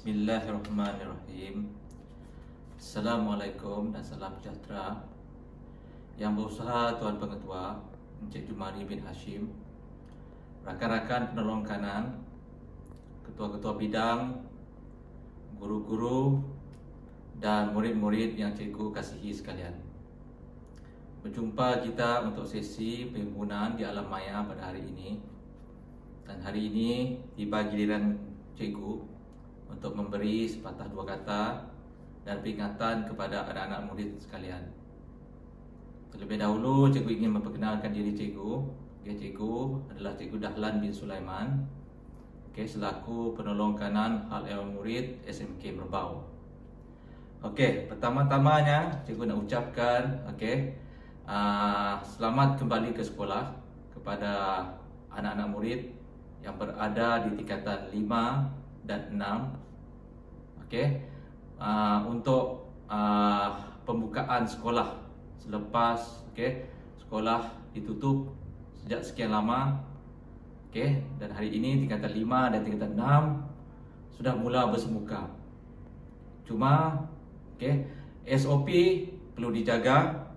Bismillahirrahmanirrahim. Assalamualaikum dan salam sejahtera. Yang berusaha Tuan Pengetua Encik Jumari bin Hashim, rakan-rakan penolong kanan, ketua-ketua bidang, guru-guru dan murid-murid yang cikgu kasihi sekalian. Berjumpa kita untuk sesi perhimpunan di alam maya pada hari ini. Dan hari ini tiba giliran cikgu untuk memberi sepatah dua kata dan peringatan kepada anak-anak murid sekalian. Terlebih dahulu, cikgu ingin memperkenalkan diri cikgu. Cikgu adalah Cikgu Dahlan bin Sulaiman, selaku penolong kanan Hal Ehwal Murid SMK Merbau. Pertama-tamanya cikgu nak ucapkan selamat kembali ke sekolah kepada anak-anak murid yang berada di tingkatan 5 dan 6. Untuk pembukaan sekolah selepas sekolah ditutup sejak sekian lama, dan hari ini tingkatan 5 dan tingkatan 6 sudah mula bersemuka. Cuma SOP perlu dijaga,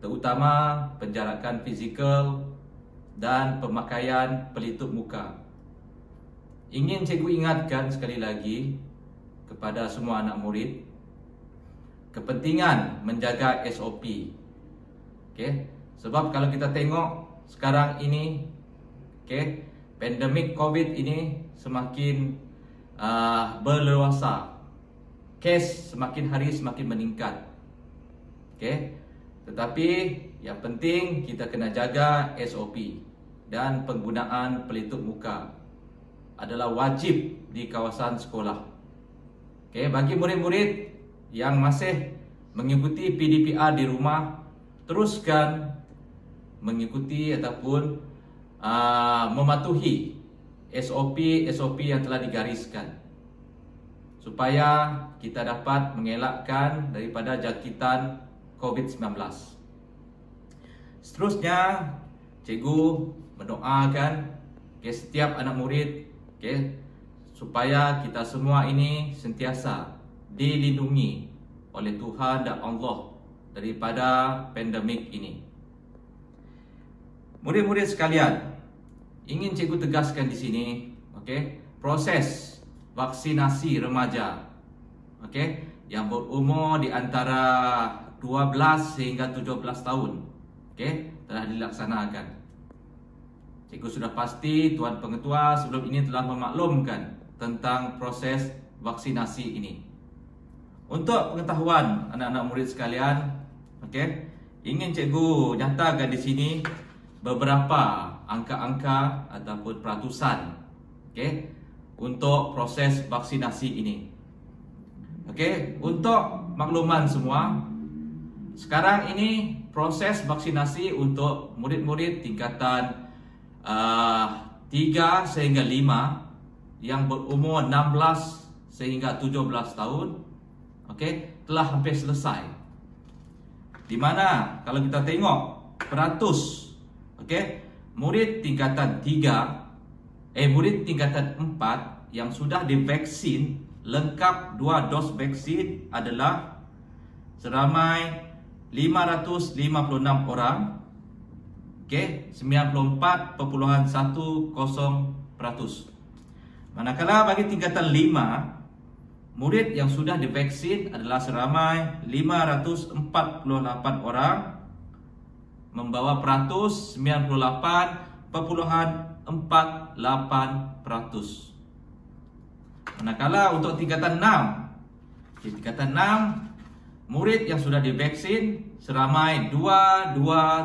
terutama penjarakan fizikal dan pemakaian pelitup muka. Ingin cikgu ingatkan sekali lagi kepada semua anak murid kepentingan menjaga SOP. Sebab kalau kita tengok sekarang ini, pandemik COVID ini semakin berleluasa. Kes semakin hari semakin meningkat. Tetapi yang penting kita kena jaga SOP, dan penggunaan pelitup muka adalah wajib di kawasan sekolah. Bagi murid-murid yang masih mengikuti PDPR di rumah, teruskan mengikuti ataupun mematuhi SOP yang telah digariskan, supaya kita dapat mengelakkan daripada jangkitan COVID-19. Seterusnya, cikgu mendoakan setiap anak murid supaya kita semua ini sentiasa dilindungi oleh Tuhan dan Allah daripada pandemik ini. Murid-murid sekalian, ingin cikgu tegaskan di sini, proses vaksinasi remaja, yang berumur di antara 12 sehingga 17 tahun, telah dilaksanakan. Cikgu sudah pasti Tuan Pengetua sebelum ini telah memaklumkan tentang proses vaksinasi ini. Untuk pengetahuan anak-anak murid sekalian, ingin cikgu nyatakan di sini beberapa angka-angka ataupun peratusan untuk proses vaksinasi ini. Untuk makluman semua, sekarang ini proses vaksinasi untuk murid-murid tingkatan 3 sehingga 5 yang berumur 16 sehingga 17 tahun telah hampir selesai. Di mana kalau kita tengok peratus murid tingkatan 3 murid tingkatan 4 yang sudah divaksin lengkap 2 dos vaksin adalah seramai 556 orang, 94.10%. Manakala bagi tingkatan 5, murid yang sudah divaksin adalah seramai 548 orang, membawa peratus 98.48%. Manakala untuk tingkatan 6, di tingkatan 6, murid yang sudah divaksin seramai 227,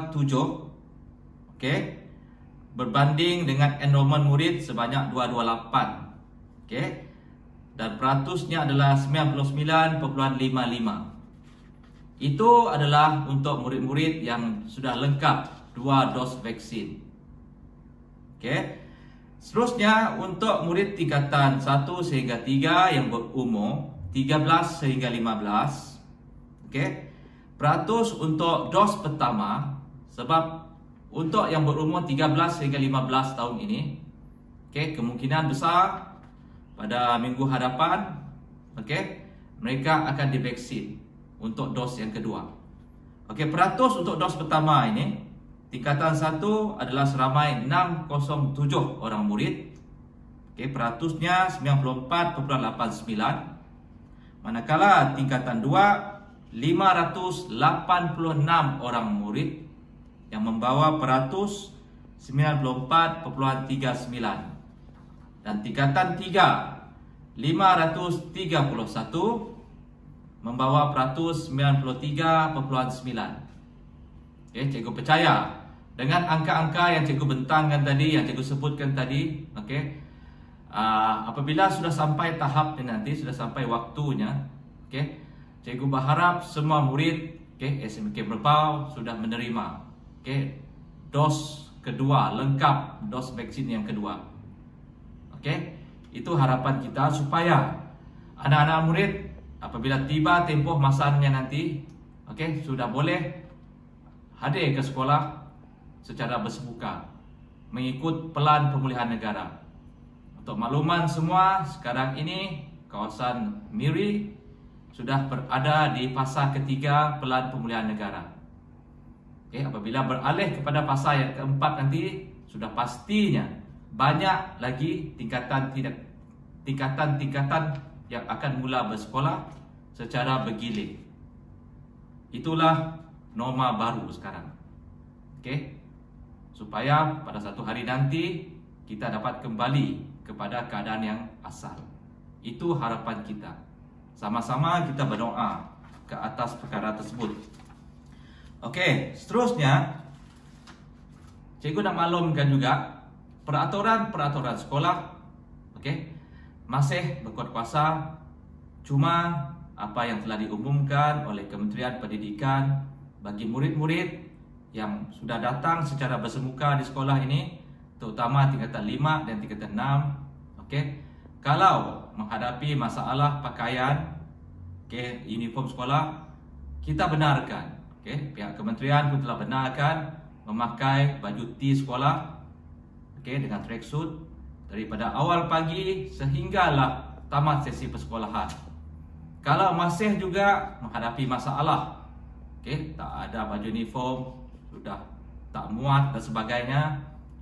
berbanding dengan enrollment murid sebanyak 228, dan peratusnya adalah 99.55. Itu adalah untuk murid-murid yang sudah lengkap 2 dos vaksin. Seterusnya untuk murid tingkatan 1 sehingga 3 yang berumur 13 sehingga 15, peratus untuk dos pertama, sebab untuk yang berumur 13 sehingga 15 tahun ini, kemungkinan besar pada minggu hadapan, mereka akan divaksin untuk dos yang kedua. Peratus untuk dos pertama ini, tingkatan 1 adalah seramai 607 orang murid, peratusnya 94.89. Manakala tingkatan 2, 586 orang murid yang membawa peratus 94.39. Dan tingkatan 3, 531 membawa peratus 93.9. Okay, cikgu percaya dengan angka-angka yang cikgu bentangkan tadi, yang cikgu sebutkan tadi, okay, apabila sudah sampai tahap ini nanti, sudah sampai waktunya, okay, cikgu berharap semua murid, okay, SMK Merbau sudah menerima, okay, dos kedua, lengkap dos vaksin yang kedua. Okay, itu harapan kita supaya anak-anak murid apabila tiba tempoh masanya nanti, okay, sudah boleh hadir ke sekolah secara bersemuka mengikut pelan pemulihan negara. Untuk makluman semua, sekarang ini kawasan Miri sudah berada di fasa ketiga pelan pemulihan negara. Okay, apabila beralih kepada fasa yang keempat nanti, sudah pastinya banyak lagi tingkatan yang akan mula bersekolah secara bergilir. Itulah norma baru sekarang. Okay, supaya pada satu hari nanti kita dapat kembali kepada keadaan yang asal. Itu harapan kita. Sama-sama kita berdoa ke atas perkara tersebut. Okey, seterusnya cikgu nak maklumkan juga peraturan sekolah, okey, masih berkuat kuasa. Cuma apa yang telah diumumkan oleh Kementerian Pendidikan bagi murid-murid yang sudah datang secara bersemuka di sekolah ini, terutama tingkatan 5 dan tingkatan 6, okey, kalau menghadapi masalah pakaian, okey, uniform sekolah, kita benarkan. Okay, pihak kementerian pun telah benarkan memakai baju T sekolah, okay, dengan tracksuit daripada awal pagi sehinggalah tamat sesi persekolahan. Kalau masih juga menghadapi masalah, okay, tak ada baju uniform, sudah tak muat dan sebagainya,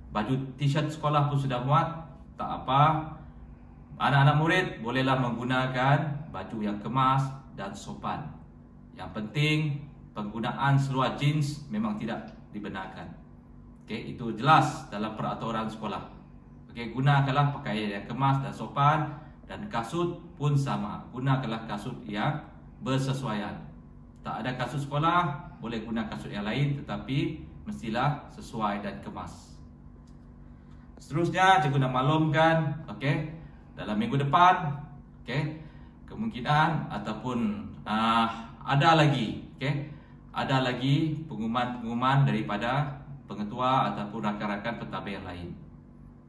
baju t-shirt sekolah pun sudah muat, tak apa, anak-anak murid bolehlah menggunakan baju yang kemas dan sopan. Yang penting penggunaan seluar jeans memang tidak dibenarkan. Okey, itu jelas dalam peraturan sekolah. Okey, gunakanlah pakaian yang kemas dan sopan, dan kasut pun sama. Gunakanlah kasut yang bersesuaian. Tak ada kasut sekolah, boleh guna kasut yang lain, tetapi mestilah sesuai dan kemas. Seterusnya cikgu nak maklumkan, okey, dalam minggu depan, okey, kemungkinan ataupun ada lagi, okey, ada lagi pengumuman daripada pengetua ataupun rakan-rakan pentadbir yang lain.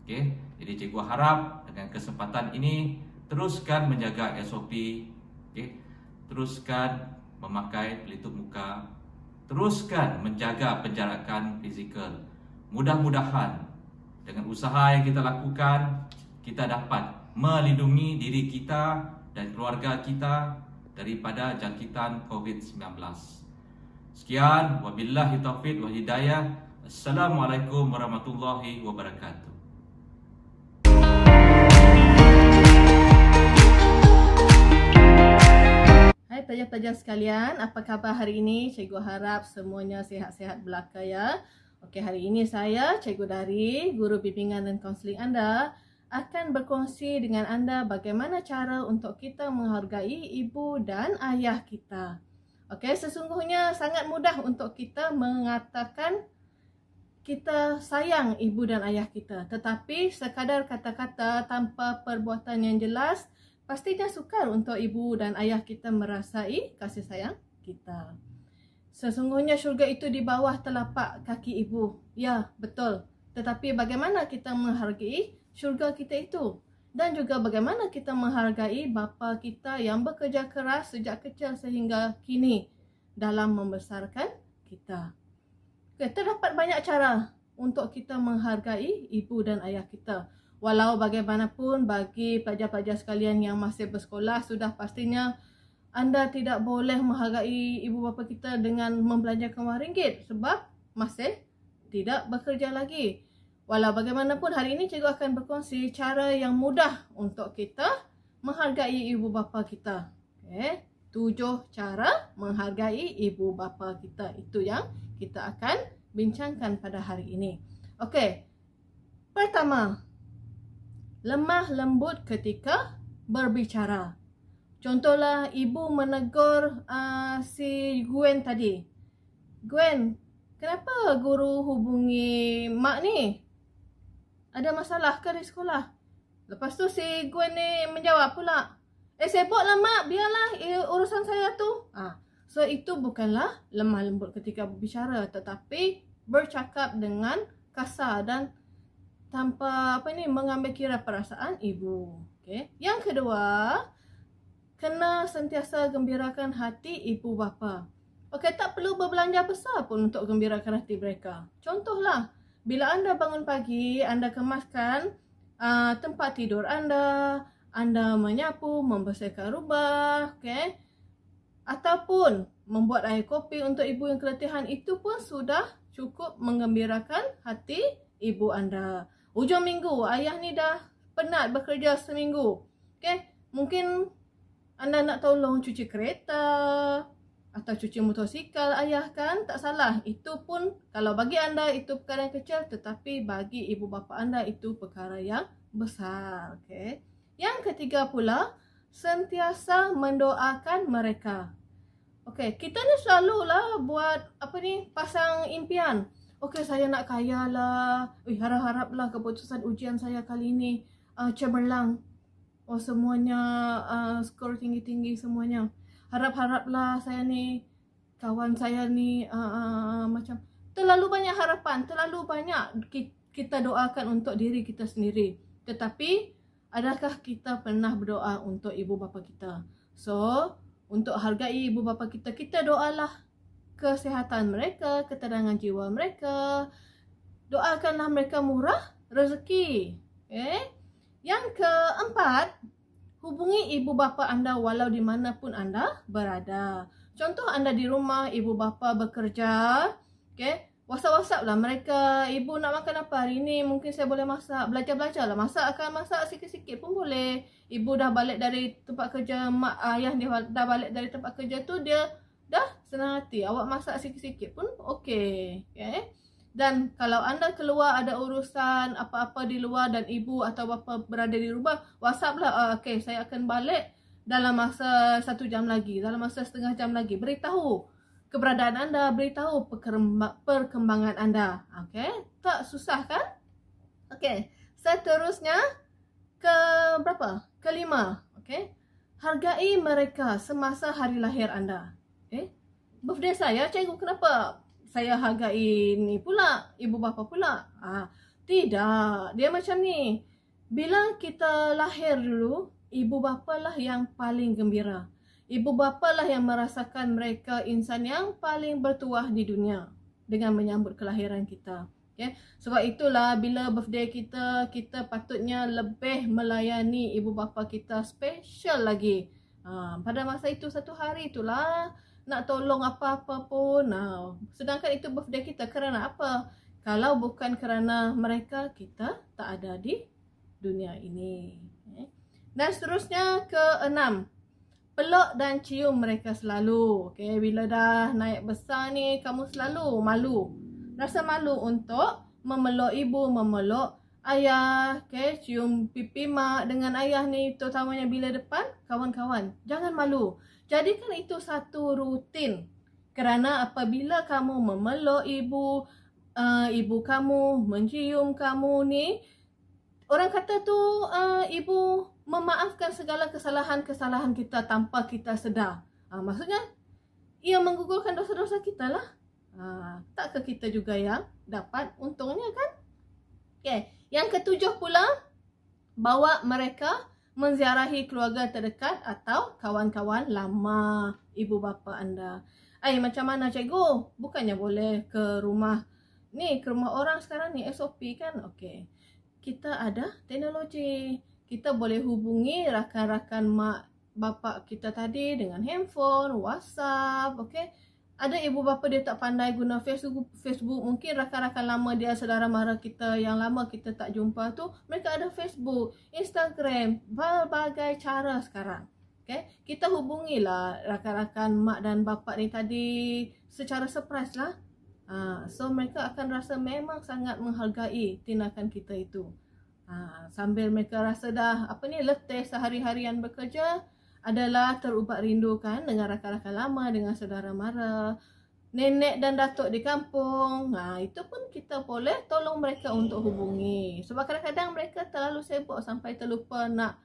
Okey, jadi cikgu harap dengan kesempatan ini teruskan menjaga SOP, okey, teruskan memakai pelitup muka, teruskan menjaga penjarakan fizikal. Mudah-mudahan dengan usaha yang kita lakukan, kita dapat melindungi diri kita dan keluarga kita daripada jangkitan COVID-19. Sekian, wabillahi taufiq wa hidayah. Assalamualaikum warahmatullahi wabarakatuh. Hai pelajar-pelajar sekalian, apa khabar hari ini? Cikgu harap semuanya sihat-sihat belaka ya. Okey, hari ini saya, Cikgu Dari, Guru Bimbingan dan Kaunseling anda, akan berkongsi dengan anda bagaimana cara untuk kita menghargai ibu dan ayah kita. Okey, sesungguhnya sangat mudah untuk kita mengatakan kita sayang ibu dan ayah kita. Tetapi sekadar kata-kata tanpa perbuatan yang jelas, pastinya sukar untuk ibu dan ayah kita merasai kasih sayang kita. Sesungguhnya syurga itu di bawah telapak kaki ibu. Ya, betul. Tetapi bagaimana kita menghargai syurga kita itu? Dan juga bagaimana kita menghargai bapa kita yang bekerja keras sejak kecil sehingga kini dalam membesarkan kita. Okay, terdapat banyak cara untuk kita menghargai ibu dan ayah kita. Walau bagaimanapun bagi pelajar-pelajar sekalian yang masih bersekolah, sudah pastinya anda tidak boleh menghargai ibu bapa kita dengan membelanjakan RM1 sebab masih tidak bekerja lagi. Walau bagaimanapun, hari ini cikgu akan berkongsi cara yang mudah untuk kita menghargai ibu bapa kita. Okay. 7 cara menghargai ibu bapa kita. Itu yang kita akan bincangkan pada hari ini. Okey. Pertama, lemah lembut ketika berbicara. Contohlah ibu menegur si Gwen tadi. Gwen, kenapa guru hubungi mak ni? Ada masalah ke di sekolah? Lepas tu si Gwen ni menjawab pula, sibuklah mak, biarlah urusan saya tu. So itu bukanlah lemah lembut ketika berbicara, tetapi bercakap dengan kasar dan tanpa mengambil kira perasaan ibu. Okay. Yang kedua, kena sentiasa gembirakan hati ibu bapa. Okey, tak perlu berbelanja besar pun untuk gembirakan hati mereka. Contohlah, bila anda bangun pagi, anda kemaskan tempat tidur anda menyapu, membersihkan rumah, okay? Ataupun membuat air kopi untuk ibu yang keletihan, itu pun sudah cukup menggembirakan hati ibu anda. Hujung minggu, ayah ni dah penat bekerja seminggu. Okay? Mungkin anda nak tolong cuci kereta atau cuci motosikal ayah kan, tak salah. Itu pun kalau bagi anda itu perkara yang kecil, tetapi bagi ibu bapa anda itu perkara yang besar. Okay? Yang ketiga pula, sentiasa mendoakan mereka. Okay, kita ni selalulah buat pasang impian. Okay, saya nak kaya lah. Harap-haraplah keputusan ujian saya kali ni cemerlang. Semuanya skor tinggi-tinggi semuanya. Harap-haraplah saya ni, kawan saya ni macam terlalu banyak harapan, terlalu banyak kita doakan untuk diri kita sendiri. Tetapi adakah kita pernah berdoa untuk ibu bapa kita? So, untuk hargai ibu bapa kita, kita doalah kesihatan mereka, ketenangan jiwa mereka. Doakanlah mereka murah rezeki. Okay? Yang keempat, hubungi ibu bapa anda walau di mana pun anda berada. Contoh, anda di rumah, ibu bapa bekerja, okay? WhatsApp lah mereka, ibu nak makan apa hari ni, mungkin saya boleh masak, belajar-belajar lah masak, akan masak sikit-sikit pun boleh. Ibu dah balik dari tempat kerja, ayah dia dah balik dari tempat kerja tu, dia dah senang hati, awak masak sikit-sikit pun okey. Okay? Dan kalau anda keluar ada urusan apa-apa di luar dan ibu atau bapa berada di rumah, WhatsApp lah, okay, saya akan balik dalam masa 1 jam lagi, dalam masa setengah jam lagi. Beritahu keberadaan anda, beritahu perkembangan anda. Okay? Tak susah kan? Okay. Seterusnya, kelima. Okay? Hargai mereka semasa hari lahir anda. Okay? Birthday saya, cikgu, kenapa saya hargai ni pula, ibu bapa pula? Tidak. Dia macam ni. Bila kita lahir dulu, ibu bapa lah yang paling gembira. Ibu bapa lah yang merasakan mereka insan yang paling bertuah di dunia dengan menyambut kelahiran kita. Okay? Sebab itulah bila birthday kita, kita patutnya lebih melayani ibu bapa kita special lagi. Pada masa itu, satu hari itulah nak tolong apa-apa pun. Sedangkan itu birthday kita. Kerana apa? Kalau bukan kerana mereka, kita tak ada di dunia ini. Okay? Dan seterusnya, keenam, peluk dan cium mereka selalu. Okay, bila dah naik besar ni, kamu selalu malu. Rasa malu untuk memeluk ibu, memeluk ayah. Okay, cium pipi mak dengan ayah ni, terutamanya bila depan kawan-kawan. Jangan malu. Jadikan itu satu rutin. Kerana apabila kamu memeluk ibu, ibu kamu mencium kamu ni, orang kata tu ibu memaafkan segala kesalahan-kesalahan kita tanpa kita sedar. Maksudnya, ia menggugurkan dosa-dosa kita lah. Takkah kita juga yang dapat untungnya kan? Okay. Yang ketujuh pula, bawa mereka menziarahi keluarga terdekat atau kawan-kawan lama ibu bapa anda. Macam mana cikgu? Bukannya boleh ke rumah ni, ke rumah orang sekarang ni, SOP kan? Okay. Kita ada teknologi. Kita boleh hubungi rakan-rakan mak bapa kita tadi dengan handphone, WhatsApp, okay? Ada ibu bapa dia tak pandai guna Facebook, mungkin rakan-rakan lama dia, saudara mara kita yang lama kita tak jumpa tu, mereka ada Facebook, Instagram, berbagai cara sekarang. Okay? Kita hubungilah rakan-rakan mak dan bapa ni tadi secara surprise lah. So mereka akan rasa memang sangat menghargai tindakan kita itu. Sambil mereka rasa dah letih sehari-harian bekerja, adalah terubat rindu kan dengan rakan-rakan lama, dengan saudara mara. nenek dan datuk di kampung, itu pun kita boleh tolong mereka untuk hubungi. Sebab kadang-kadang mereka terlalu sibuk sampai terlupa nak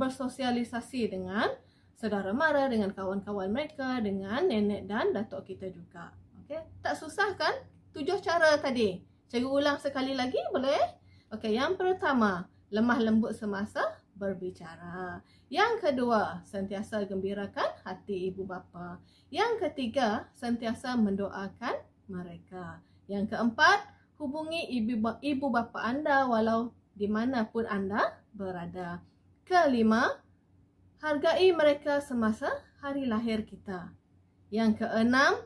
bersosialisasi dengan saudara mara, dengan kawan-kawan mereka, dengan nenek dan datuk kita juga. Okey, tak susah kan? 7 cara tadi. Cikgu ulang sekali lagi boleh? Okey, yang pertama, lemah lembut semasa berbicara. Yang kedua, sentiasa gembirakan hati ibu bapa. Yang ketiga, sentiasa mendoakan mereka. Yang keempat, hubungi ibu bapa anda walau di mana pun anda berada. Kelima, hargai mereka semasa hari lahir kita. Yang keenam,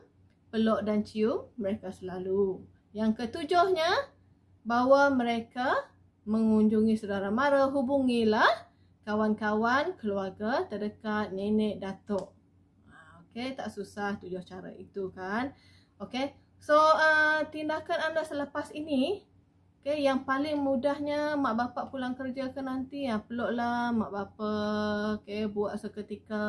peluk dan cium mereka selalu. Yang ketujuhnya, bawa mereka mengunjungi saudara mara, hubungilah kawan-kawan, keluarga terdekat, nenek, datuk. Okey, tak susah 7 cara itu kan. Okey, so tindakan anda selepas ini, okey, yang paling mudahnya mak bapak pulang kerja ke nanti, peluklah mak bapak, okey, buat seketika.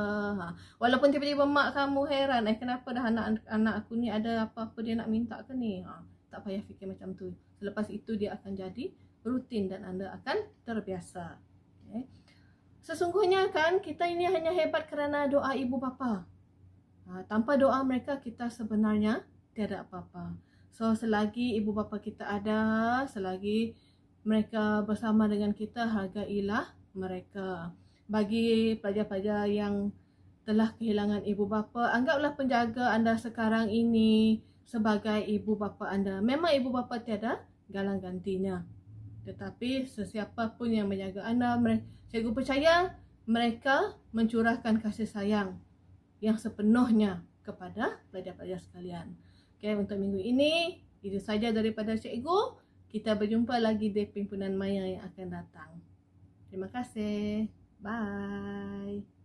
Walaupun tiba-tiba mak kamu heran, kenapa dah anak aku ni ada apa-apa dia nak minta ke ni? Tak payah fikir macam tu. Selepas itu dia akan jadi rutin dan anda akan terbiasa. Okay. Sesungguhnya kan kita ini hanya hebat kerana doa ibu bapa. Tanpa doa mereka kita sebenarnya tiada apa-apa. So selagi ibu bapa kita ada, selagi mereka bersama dengan kita, hargailah mereka. Bagi pelajar-pelajar yang telah kehilangan ibu bapa, anggaplah penjaga anda sekarang ini sebagai ibu bapa anda. Memang ibu bapa tiada galang gantinya. Tetapi sesiapa pun yang menjaga anda, cikgu percaya mereka mencurahkan kasih sayang yang sepenuhnya kepada pelajar-pelajar sekalian. Okay, untuk minggu ini, itu saja daripada cikgu. Kita berjumpa lagi di Pimpinan Maya yang akan datang. Terima kasih. Bye.